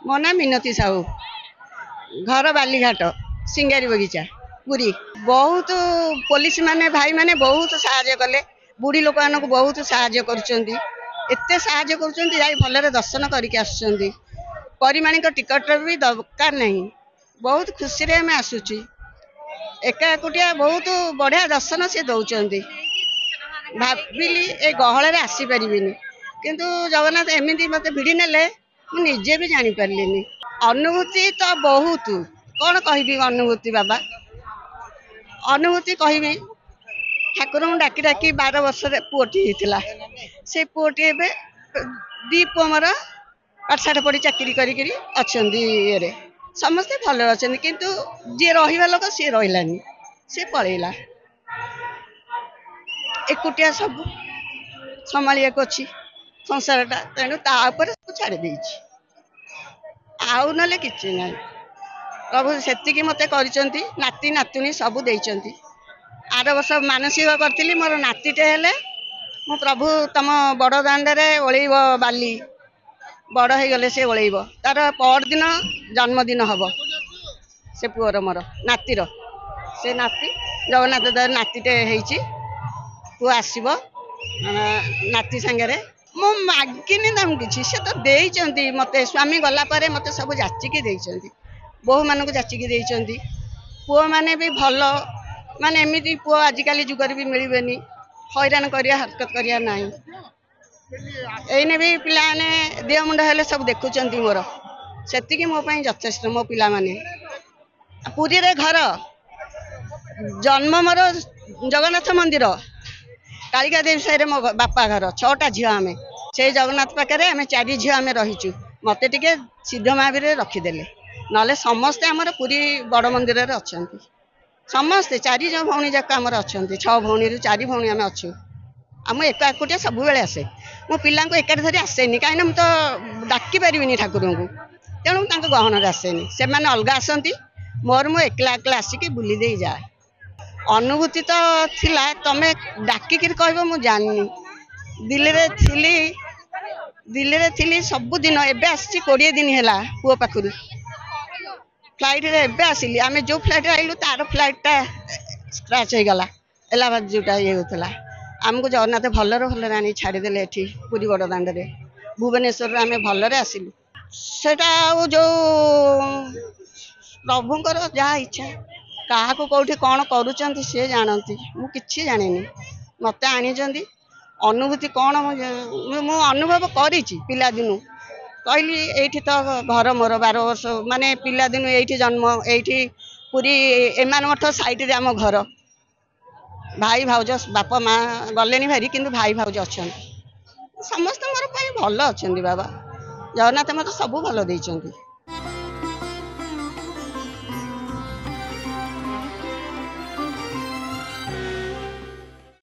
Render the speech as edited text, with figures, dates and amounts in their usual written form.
मो ना मिनती साहू घर बालीघाट सिंगारी बगीचा पुरी। बहुत पुलिस माने भाई माने बहुत साहाय्य कले बुढ़ी लोक मानक बहुत साहाय्य करुचंदी एते साहाय्य करुचंदी जाई भलरे दर्शन करके आसुचंदी परिमाणिक टिकट भी दरकार नहीं बहुत खुशी रे हमें आसुची एका एकुटिया बहुत बढ़िया दर्शन से दौरान भाविली ए गहल आसी पारिनी किंतु जगन्नाथ एमती मत भिड़ी नेले निजे भी जानी पारलिनी अनुभूति तो बहुत कौन कहबी अनुभूति बाबा अनुभूति कहबी ठाकुर डाकी डाकी 12 वर्ष पुओटी होता से पुओटी एवं दी पुओ मोर पाठशाठ पढ़ी चाकरी करी समस्ते भल अच्छा किंतु जी रहा लोक सी रही सी पलैला एकुटिया सब संभालिया अच्छी संसारटा तेणु तापर छाड़ दे आउ ना कि प्रभु से मत कर नाती नातुणी सब देती आर वर्ष मानसिक करी मोर नातीटे हेले मो प्रभु तुम बड़ दाण्ड ओल्ब बाली बड़ हो गले से ओल्ब तार परदिन जन्मदिन हम से पुअर मोर नातीर से नाती जगन्नाथ दार नातीटे पु आसब नाती सांगे मो मागिनी तुम कि तो देती मत स्वामी गलापर मत सब जाचिकी देती बोहू मानक जाचिकी पुओ मैंने भी भल माने एमती पुओ आजिकल जुगर भी मिलबेनी हैरान करिया हरकत करिया ना एने भी पिला ने देह मुंड हेले सब देखुं मोर से मो यथेष्ट मो पिला माने पुरी रे घर जन्म मोर जगन्नाथ मंदिर कालिका देवी साई मो बापा घर 6टा झील आम से जगन्नाथ पाखे आम 4 झील आम रहीचु मत टे सिद्ध महावीर रखीदे ना समस्ते आमर पुरी बड़ मंदिर अच्छा समस्ते 4 भौणी जाक आमर अच्छा 6 भौणी 4 भौणी आम अच्छु आम एक एकुटिया सब बेले आसे मो पिला एकाठी धरी आसेनी कहीं मुझे तो डाकी पारिनी ठाकुर को तेणु गहन आसेनी से मैंने अलग आसती मोर मु एकला एकला आसिक बुली दे जाए अनुभूति तो थिला तमें डाकिक कह मु जानी दिल्ली रे थी सबुदिन एवं आसी 20 दिन है पुओ पाखु फ्लाइट रे एवं आसिली आम जो फ्लाइट आइलु तार फ्लाइटा स्क्राच हो गला इलाहाबाद जोटा ये होता आमको जगन्नाथ भलर आनी छाड़देले पुरी बड़ दाण्ड भुवनेश्वर आम भलरे आसिलु सेटा जो प्रभुंर जहाँ इच्छा क्या कौटी कौन करुँच सी जानती मुझे जानी मत आनी अनुभूति कौन मु अनुभव करी पिला दिनु कहली एठी तो घर मोर 12 वर्ष माने पिला दिनु एठी जन्म एठी पूरी एमान मठ साइड रे आम घर भाई भाउज बापा माँ गले भारी किंतु भाई भाउज अच्छा समस्त मोर भल अच्छा बाबा जगन्नाथ मत सब भल देइचंती।